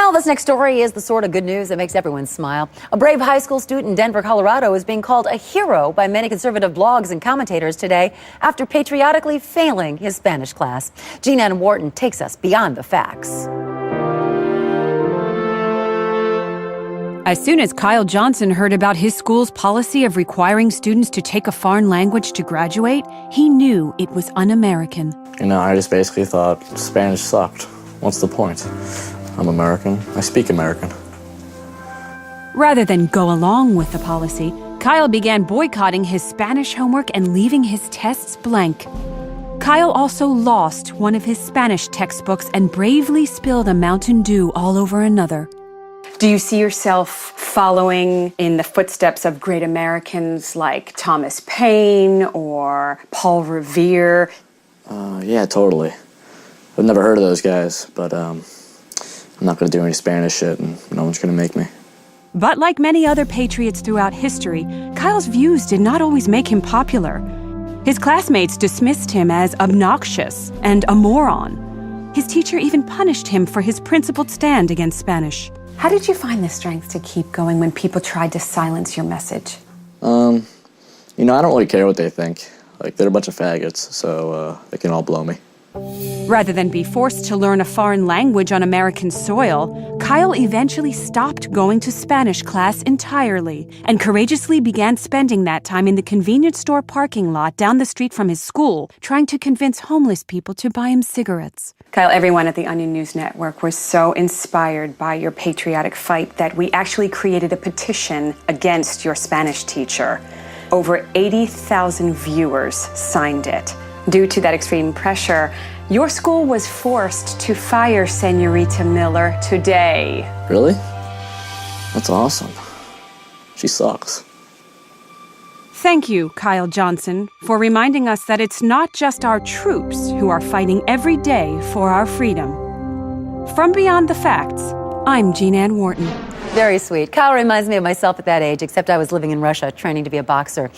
Well, this next story is the sort of good news that makes everyone smile. A brave high school student in Denver, Colorado is being called a hero by many conservative blogs and commentators today after patriotically failing his Spanish class. ONN Wharton takes us beyond the facts. As soon as Kyle Johnson heard about his school's policy of requiring students to take a foreign language to graduate, he knew it was un-American. I just basically thought Spanish sucked. What's the point? I'm American. I speak American. Rather than go along with the policy, Kyle began boycotting his Spanish homework and leaving his tests blank. Kyle also lost one of his Spanish textbooks and bravely spilled a Mountain Dew all over another. Do you see yourself following in the footsteps of great Americans like Thomas Paine or Paul Revere? Yeah, totally. I've never heard of those guys, but I'm not going to do any Spanish shit, and no one's going to make me. But like many other patriots throughout history, Kyle's views did not always make him popular. His classmates dismissed him as obnoxious and a moron. His teacher even punished him for his principled stand against Spanish. How did you find the strength to keep going when people tried to silence your message? I don't really care what they think. They're a bunch of faggots, so they can all blow me. Rather than be forced to learn a foreign language on American soil, Kyle eventually stopped going to Spanish class entirely and courageously began spending that time in the convenience store parking lot down the street from his school, trying to convince homeless people to buy him cigarettes. Kyle, everyone at the Onion News Network was so inspired by your patriotic fight that we actually created a petition against your Spanish teacher. Over 80,000 viewers signed it. Due to that extreme pressure, your school was forced to fire Senorita Miller today. Really? That's awesome. She sucks. Thank you, Kyle Johnson, for reminding us that it's not just our troops who are fighting every day for our freedom. From Beyond the Facts, I'm ONN Wharton. Very sweet. Kyle reminds me of myself at that age, except I was living in Russia training to be a boxer.